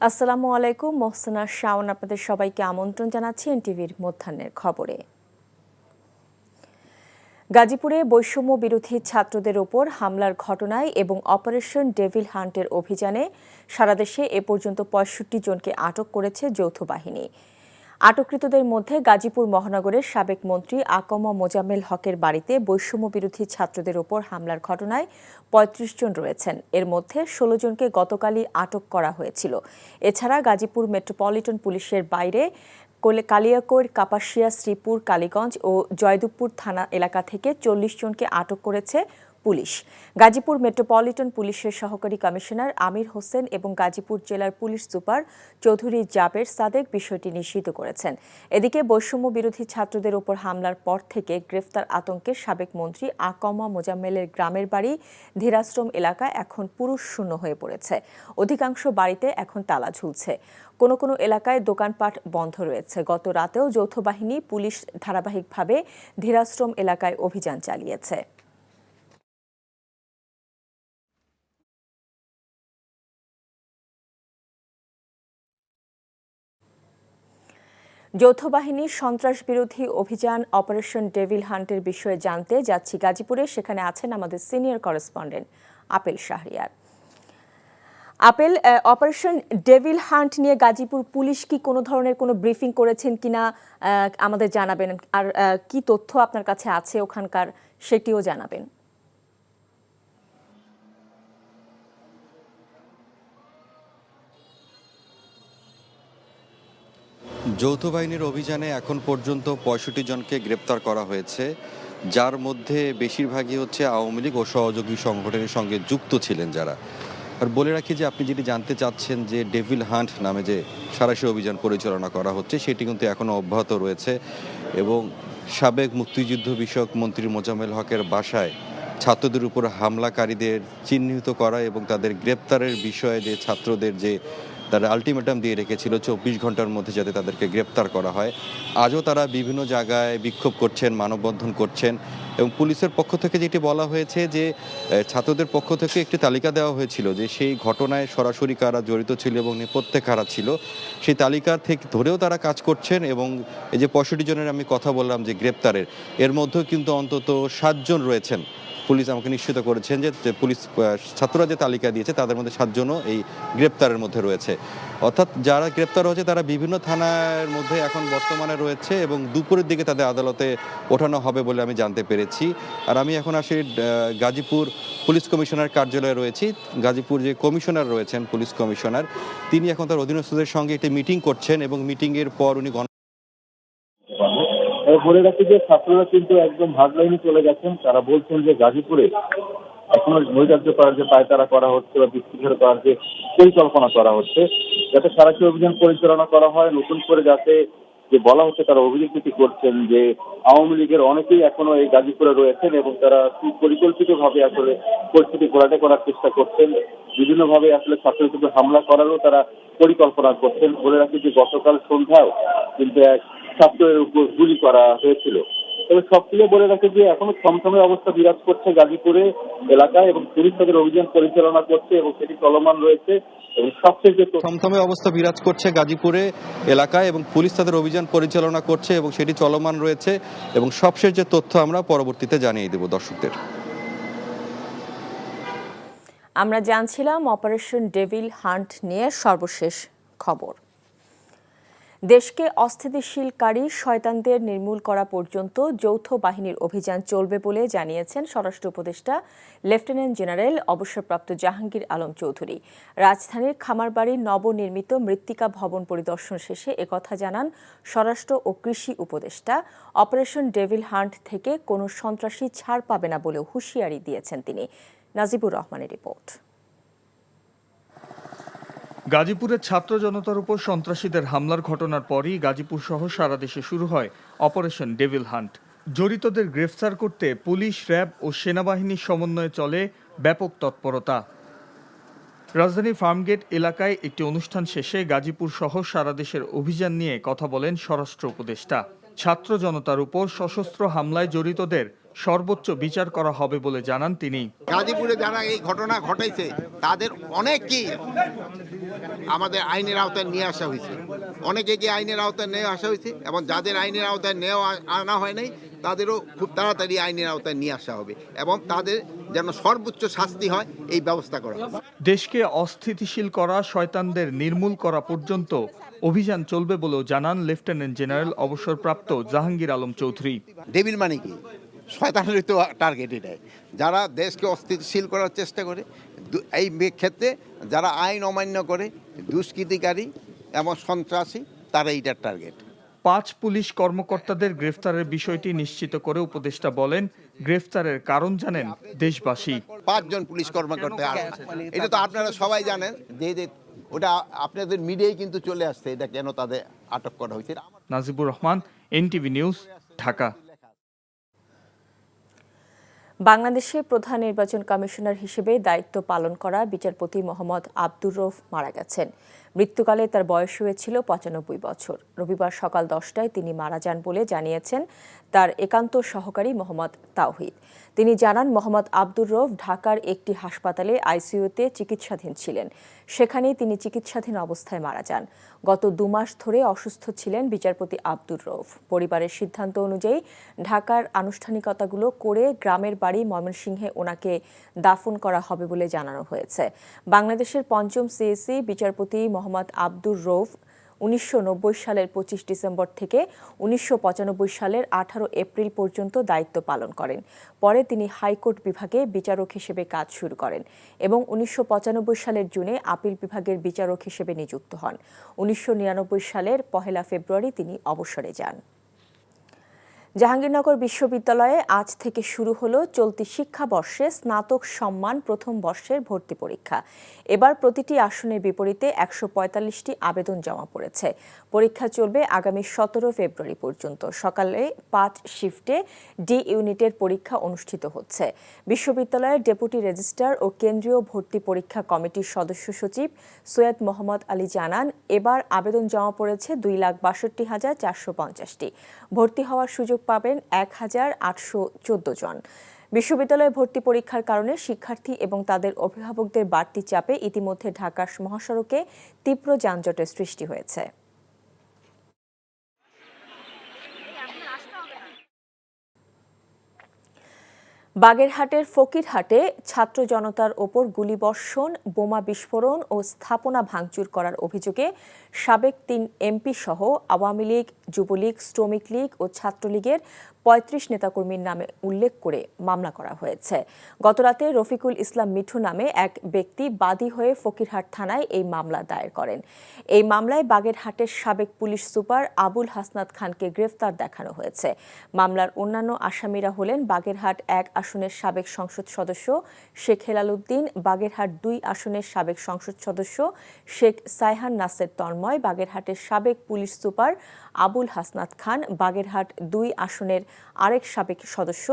আসসালামু আলাইকুম, মোহসিনা শাওন আপনাদের সবাইকে আমন্ত্রণ জানাচ্ছি এনটিভির মধ্যাহ্নের খবরে। গাজীপুরে বৈষম্য বিরোধী ছাত্রদের ওপর হামলার ঘটনায় এবং অপারেশন ডেভিল হান্টের অভিযানে সারা দেশে এ পর্যন্ত ৬৫ জনকে আটক করেছে যৌথ বাহিনী। আটককৃতদের মধ্যে গাজীপুর মহানগরের সাবেক মন্ত্রী আকম মোজাম্মেল হকের বাড়িতে বৈষম্য বিরোধী ছাত্রদের ওপর হামলার ঘটনায় ৩৫ জন রয়েছেন। এর মধ্যে ১৬ জনকে গতকালই আটক করা হয়েছিল। এছাড়া গাজীপুর মেট্রোপলিটন পুলিশের বাইরে কালিয়াকৈর, কাপাসিয়া, শ্রীপুর, কালীগঞ্জ ও জয়দেবপুর থানা এলাকা থেকে ৪০ জনকে আটক করেছে পুলিশ। গাজীপুর মেট্রোপলিটন পুলিশের সহকারী কমিশনার আমির হোসেন এবং গাজীপুর জেলার পুলিশ সুপার চৌধুরী জাবের সাদেক বিষয়টি নিশ্চিত করেছেন। এদিকে বৈষম্য বিরোধী ছাত্রদের ওপর হামলার পর থেকে গ্রেফতার আতঙ্কে সাবেক মন্ত্রী আকম মোজাম্মেলের গ্রামের বাড়ি ধীরাশ্রম এলাকা এখন পুরুষ শূন্য হয়ে পড়েছে। অধিকাংশ বাড়িতে এখন তালা ঝুলছে। কোনো কোনো এলাকায় দোকানপাট বন্ধ রয়েছে। গত রাতেও যৌথ বাহিনী পুলিশ ধারাবাহিকভাবে ধীরাশ্রম এলাকায় অভিযান চালিয়েছে। যৌথ বাহিনীর সন্ত্রাস বিরোধী অভিযান অপারেশন ডেভিল হান্টের বিষয়ে জানতে যাচ্ছি গাজীপুরে। সেখানে আছেন আমাদের senior correspondent apple Shahriar. Apple, operation devil hunt নিয়ে গাজীপুর পুলিশ কি কোনো ধরনের কোনো ব্রিফিং করেছেন কিনা আমাদের জানাবেন, আর কি তথ্য আপনার কাছে আছে ওখানকার সেটিও জানাবেন। যৌথ বাহিনীর অভিযানে এখন পর্যন্ত ৬৫ জনকে গ্রেপ্তার করা হয়েছে, যার মধ্যে বেশিরভাগই হচ্ছে আওয়ামী লীগ ও সহযোগী সংগঠনের সঙ্গে যুক্ত ছিলেন যারা। আর বলে রাখি যে আপনি যেটি জানতে চাচ্ছেন যে ডেভিল হান্ট নামে যে সাঁড়াশি অভিযান পরিচালনা করা হচ্ছে সেটি কিন্তু এখনও অব্যাহত রয়েছে এবং সাবেক মুক্তিযুদ্ধ বিষয়ক মন্ত্রী মোজাম্মেল হকের বাসায় ছাত্রদের উপর হামলাকারীদের চিহ্নিত করা এবং তাদের গ্রেপ্তারের বিষয়ে যে ছাত্রদের যে তারা আলটিমেটাম দিয়ে রেখেছিল ২৪ ঘন্টার মধ্যে যাতে তাদেরকে গ্রেপ্তার করা হয়। আজও তারা বিভিন্ন জায়গায় বিক্ষোভ করছেন, মানববন্ধন করছেন এবং পুলিশের পক্ষ থেকে যেটি বলা হয়েছে যে ছাত্রদের পক্ষ থেকে একটি তালিকা দেওয়া হয়েছিল যে সেই ঘটনায় সরাসরি কারা জড়িত ছিল এবং নেপথ্যে কারা ছিল, সেই তালিকা থেকে ধরেও তারা কাজ করছেন এবং এই যে ৬৫ জনের আমি কথা বললাম যে গ্রেপ্তারের, এর মধ্যেও কিন্তু অন্তত ৭ জন রয়েছেন। পুলিশ আমাকে নিশ্চিত করেছেন যে পুলিশ ছাত্ররা যে তালিকা দিয়েছে তাদের মধ্যে ৭ জনও এই গ্রেপ্তারের মধ্যে রয়েছে। অর্থাৎ যারা গ্রেপ্তার হয়েছে তারা বিভিন্ন থানার মধ্যে এখন বর্তমানে রয়েছে এবং দুপুরের দিকে তাদের আদালতে ওঠানো হবে বলে আমি জানতে পেরেছি। আর আমি এখন আসি গাজীপুর পুলিশ কমিশনার কার্যালয়ে রয়েছি। গাজীপুর যে কমিশনার রয়েছেন, পুলিশ কমিশনার, তিনি এখন তার অধীনস্থদের সঙ্গে একটি মিটিং করছেন এবং মিটিংয়ের পর উনি বলে রাখি যে ছাত্ররা কিন্তু একদম হার্ডলাইনে চলে গেছেন। তারা বলছেন যে গাজীপুরে এখনো নৈরাজ্য করার যে পায়তারা করা হচ্ছে বা বিশৃঙ্খলা করার যে পরিকল্পনা করা হচ্ছে, যাতে সারাশি অভিযান পরিচালনা করা হয়, নতুন করে যাতে যে বলা হচ্ছে তারা অভিযোগ করছেন যে আওয়ামী লীগের অনেকেই এখনো এই গাজীপুরে রয়েছেন এবং তারা সুপরিকল্পিতভাবে আসলে পরিস্থিতি ঘোলাটে করার চেষ্টা করছেন, বিভিন্নভাবে আসলে ছাত্রদের উপর হামলা করারও তারা পরিকল্পনা করছেন। বলে রাখি যে গতকাল সন্ধ্যাও কিন্তু এক ছাত্রের উপর গুলি করা হয়েছিল। তবে সবথেকে বলে রাখি যে এখনো থমথমে অবস্থা বিরাজ করছে গাজীপুরে এলাকায় এবং পুলিশ তাদের অভিযান পরিচালনা করছে এবং সেটি চলমান রয়েছে। এবং সবচেয়ে যে থমথমে অবস্থা বিরাজ করছে গাজীপুরে এলাকায় এবং পুলিশ তাদের অভিযান পরিচালনা করছে এবং সেটি চলমান রয়েছে এবং সবশেষ যে তথ্য আমরা পরবর্তীতে জানিয়ে দেব দর্শকদের। আমরা জানছিলাম অপারেশন ডেভিল হান্ট নিয়ে সর্বশেষ খবর। দেশকে অস্থিতিশীলকারী শয়তানদের নির্মূল করা পর্যন্ত যৌথ বাহিনীর অভিযান চলবে বলে জানিয়েছেন স্বরাষ্ট্র উপদেষ্টা লেফটেন্যান্ট জেনারেল অবসরপ্রাপ্ত জাহাঙ্গীর আলম চৌধুরী। রাজধানীর খামারবাড়ির নবনির্মিত মৃত্তিকা ভবন পরিদর্শন শেষে একথা জানান স্বরাষ্ট্র ও কৃষি উপদেষ্টা। অপারেশন ডেভিল হান্ট থেকে কোনো সন্ত্রাসী ছাড় পাবে না বলেও হুঁশিয়ারি দিয়েছেন তিনি। নাজিবুর রহমানের রিপোর্ট। গাজীপুরের ছাত্র জনতার উপর সন্ত্রাসীদের হামলার ঘটনার পরই গাজীপুর সহ সারা দেশে শুরু হয় অপারেশন ডেভিল হান্ট। জড়িতদের গ্রেফতার করতে পুলিশ, র্যাব ও সেনাবাহিনীর সমন্বয়ে চলে ব্যাপক তৎপরতা। রাজধানীর ফার্মগেট এলাকায় একটি অনুষ্ঠান শেষে গাজীপুর সহ সারা দেশের অভিযান নিয়ে কথা বলেন স্বরাষ্ট্র উপদেষ্টা। ছাত্র জনতার উপর সশস্ত্র হামলায় জড়িতদের সর্বোচ্চ বিচার করা হবে বলে জানান তিনি। গাজীপুরে যারা এই ঘটনা ঘটাইছে তাদের অনেককেই আমাদের আইনের আওতায় নিয়ে আসা হয়েছে, অনেকে আইনের আওতায় নিয়ে আসা হয়েছে এবং যাদের আইনের আওতায় আনা হয় নাই তাদেরও খুব তাড়াতাড়ি আইনের আওতায় নিয়ে আসা হবে এবং তাদের যেন সর্বোচ্চ শাস্তি হয় এই ব্যবস্থা করা হবে। দেশকে অস্থিতিশীল করা, শয়তানদের নির্মূল করা পর্যন্ত অভিযান চলবে বলেও জানান লেফটেন্যান্ট জেনারেল অবসরপ্রাপ্ত জাহাঙ্গীর আলম চৌধুরী। ডেভিল মানে কি? শয়তানের তো টার্গেট এটাই, যারা দেশকে অস্থিতিশীল করার চেষ্টা করে, এই ক্ষেত্রে যারা আইন অমান্য করে, দুষ্কৃতিকারী এবং সন্ত্রাসী, তারা এইটার টার্গেট। 5 পুলিশ কর্মকর্তাদের গ্রেফতারের বিষয়টি নিশ্চিত করে উপদেষ্টা বলেন, গ্রেফতারের কারণ জানেন দেশবাসী। 5 জন পুলিশ কর্মকর্তা, এটা তো আপনারা সবাই জানেন যে ওটা আপনাদের মিডিয়ায় কিন্তু চলে আসছে, এটা কেন তাদের আটক করা হয়েছে। Najibur Rahman, NTV news, Dhaka. বাংলাদেশে প্রধান নির্বাচন কমিশনার হিসেবে দায়িত্ব পালন করা বিচারপতি মোহাম্মদ আব্দুর রউফ মারা গেছেন। মৃত্যুকালে তার বয়স হয়েছিল 95 বছর। রবিবার সকাল 10টায় তিনি মারা যান বলে জানিয়েছেন তার একান্ত সহকারী মোহাম্মদ তাওহিদ। তিনি জানান, মোহাম্মদ আব্দুর রউফ ঢাকার একটি হাসপাতালে আইসিইউতে চিকিৎসাধীন ছিলেন। সেখানেই তিনি চিকিৎসাধীন অবস্থায় মারা যান। গত 2 মাস ধরে অসুস্থ ছিলেন বিচারপতি আব্দুর রউফ। পরিবারের সিদ্ধান্ত অনুযায়ী ঢাকার আনুষ্ঠানিকতাগুলো করে গ্রামের বাড়ি ময়মনসিংহে ওনাকে দাফন করা হবে বলে জানানো হয়েছে। বাংলাদেশের 5ম সিএসি বিচারপতি মোহাম্মদ আব্দুর রউফ 1990 সালের 25 ডিসেম্বর থেকে 1995 সালের 18 এপ্রিল পর্যন্ত দায়িত্ব পালন করেন। পরে তিনি হাইকোর্ট বিভাগে বিচারক হিসেবে কাজ শুরু করেন এবং 1995 সালের জুনে আপিল বিভাগের বিচারক হিসেবে নিযুক্ত হন। 1999 সালের 1 ফেব্রুয়ারি তিনি অবসরে যান। জাহাঙ্গীরনগর বিশ্ববিদ্যালয়ে আজ থেকে শুরু হলো চলতি শিক্ষাবর্ষে স্নাতক সম্মান প্রথম বর্ষের ভর্তি পরীক্ষা। এবার প্রতিটি আসনের বিপরীতে 145টি আবেদন জমা পড়েছে। পরীক্ষা চলবে আগামী 17 ফেব্রুয়ারি পর্যন্ত। সকালে 5 শিফটে ডি ইউনিটের পরীক্ষা অনুষ্ঠিত হচ্ছে। বিশ্ববিদ্যালয়ের ডেপুটি রেজিস্ট্রার ও কেন্দ্রীয় ভর্তি পরীক্ষা কমিটির সদস্য সচিব সৈয়দ মোহাম্মদ আলী জানান, এবার আবেদন জমা পড়েছে 2,62,450টি। ভর্তি হওয়ার সুযোগ পাবেন 1,814 জন। বিশ্ববিদ্যালয়ে ভর্তি পরীক্ষার কারণে শিক্ষার্থী এবং তাদের অভিভাবকদের বাড়তি চাপে ইতিমধ্যে ঢাকার মহাসড়কে তীব্র যানজটের সৃষ্টি হয়েছে। বাগেরহাটের ফকিরহাটে ছাত্র জনতার ওপর গুলিবর্ষণ, বোমা বিস্ফোরণ ও স্থাপনা ভাঙচুর করার অভিযোগে সাবেক 3 এমপি সহ আওয়ামী লীগ, যুবলীগ, শ্রমিক লীগ ও ছাত্রলীগের 35 নেতাকর্মীর নামে উল্লেখ করে মামলা করা হয়েছে। গতরাতে রফিকুল ইসলাম মিঠু নামে এক ব্যক্তি বাদী হয়ে ফকিরহাট থানায় এই মামলা দায়ের করেন। এই মামলায় বাগেরহাটের সাবেক পুলিশ সুপার আবুল হাসনাত খানকে গ্রেফতার দেখানো হয়েছে। মামলার অন্যান্য আসামিরা হলেন বাগেরহাট 1 আসনের সাবেক সংসদ সদস্য শেখ হেলাল উদ্দিন, বাগেরহাট 2 আসনের সাবেক সংসদ সদস্য শেখ সাইহান নাসের তন্ময়, বাগেরহাটের সাবেক পুলিশ সুপার আবুল হাসনাত খান, বাগেরহাট 2 আসনের আরেক সাবেক সদস্য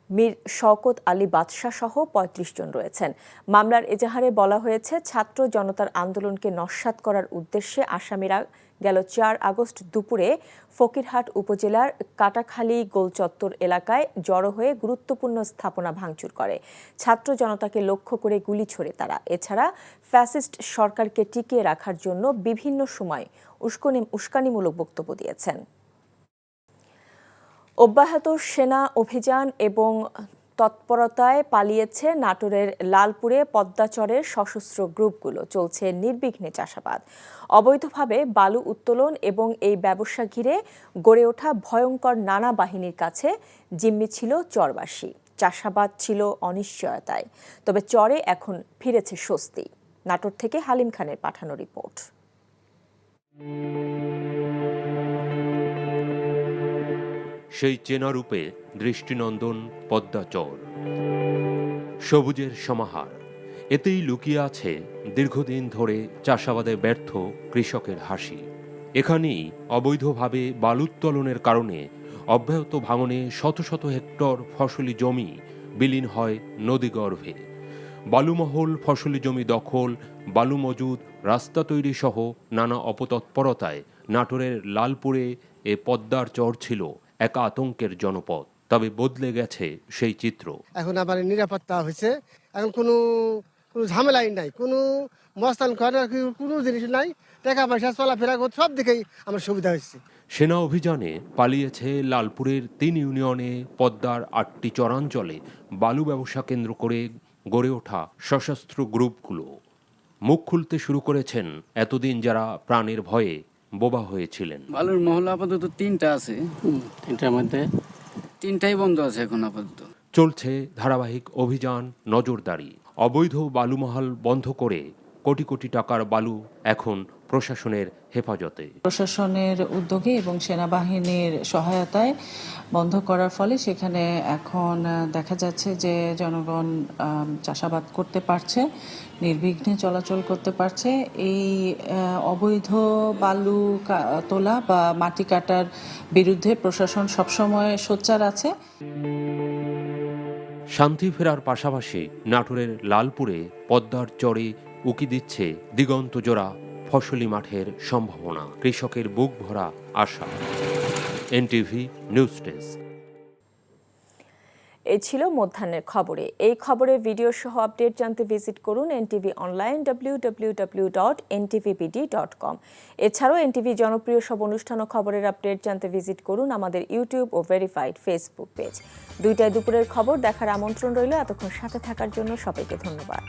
মীর শওকত আলী বাদশাহ সহ 35 জন রয়েছেন। মামলার এজাহারে বলা হয়েছে, ছাত্র জনতার আন্দোলনকে নস্যাৎ করার উদ্দেশ্যে আসামিরা গেল 4 আগস্ট দুপুরে ফকিরহাট উপজেলার কাটাখালী গোলচত্বর এলাকায় জড়ো হয়ে গুরুত্বপূর্ণ স্থাপনা ভাঙচুর করে। ছাত্র জনতাকে লক্ষ্য করে গুলি ছোড়ে তারা। এছাড়া ফ্যাসিস্ট সরকারকে টিকিয়ে রাখার জন্য বিভিন্ন সময় উস্কানিমূলক বক্তব্য দিয়েছেন। অব্যাহত সেনা অভিযান এবং তৎপরতায় পালিয়েছে নাটোরের লালপুরে পদ্মাচরের সশস্ত্র গ্রুপগুলো। চলছে নির্বিঘ্নে চাষাবাদ। অবৈধভাবে বালু উত্তোলন এবং এই ব্যবসা ঘিরে গড়ে ওঠা ভয়ঙ্কর নানা বাহিনীর কাছে জিম্মি ছিল চরবাসী। চাষাবাদ ছিল অনিশ্চয়তায়, তবে চরে এখন ফিরেছে স্বস্তি। নাটোর থেকে হালিম খানের পাঠানো রিপোর্ট। সেই চেনা রূপে দৃষ্টিনন্দন পদ্মাচর, সবুজের সমাহার। এতেই লুকিয়ে আছে দীর্ঘদিন ধরে চাষাবাদে ব্যর্থ কৃষকের হাসি। এখানেই অবৈধভাবে বালুত্তোলনের কারণে অব্যাহত ভাঙনে শত শত হেক্টর ফসলি জমি বিলীন হয় নদীগর্ভে। বালুমহল, ফসলি জমি দখল, বালু মজুদ, রাস্তা তৈরি সহ নানা অপতৎপরতায় নাটোরের লালপুরে এ পদ্মার চর ছিল এক আতঙ্কের জনপদ। তবে বদলে গেছে সেই চিত্র। এখন আবার নিরাপত্তা হয়েছে, এখন কোনো ঝামেলাই নাই, কোনো মস্তান করার কোনো জিনিস নাই, টাকা পয়সা চলাফেরা করতে সব দিকেই আমার সুবিধা হয়েছে। সেনা অভিযানে পালিয়েছে লালপুরের 3 ইউনিয়নে পদ্মার 8টি চরাঞ্চলে বালু ব্যবসা কেন্দ্র করে গড়ে ওঠা সশস্ত্র গ্রুপগুলো। মুখ খুলতে শুরু করেছেন এতদিন যারা প্রাণের ভয়ে বোবা হয়েছিলেন। বালুর মহল আপাতত 3টা আছে, 3টার মধ্যে 3টাই বন্ধ আছে এখন আপাতত। চলছে ধারাবাহিক অভিযান, নজরদারি। অবৈধ বালুমহাল বন্ধ করে কোটি কোটি টাকার বালু এখন প্রশাসনের হেফাজতে। প্রশাসনের উদ্যোগে এবং সেনাবাহিনীর সহায়তায় বন্ধ করার ফলে সেখানে এখন দেখা যাচ্ছে যে জনগণ চাষাবাদ করতে পারছে, নির্বিঘ্নে চলাচল করতে পারছে। এই অবৈধ বালু তোলা বা মাটি কাটার বিরুদ্ধে প্রশাসন সবসময় সোচ্চার আছে। শান্তি ফেরার পাশাপাশি নাটোরের লালপুরে পদ্মার চরে উকি দিচ্ছে দিগন্ত জোড়া ফসলি মাঠের সম্ভাবনা, কৃষকের বুক ভরা আশা। NTV news desk. এই ছিল মধ্যাহ্নের খবরে। এই খবরের ভিডিও সহ আপডেট জানতে ভিজিট করুন এনটিভি অনলাইন www.ntvpd.com। এছাড়াও এনটিভি জনপ্রিয় সব অনুষ্ঠান ও খবরের আপডেট জানতে ভিজিট করুন আমাদের ইউটিউব ও ভেরিফাইড ফেসবুক পেজ। 2টায় দুপুরের খবর দেখার আমন্ত্রণ রইল। এতক্ষণ সাথে থাকার জন্য সবাইকে ধন্যবাদ।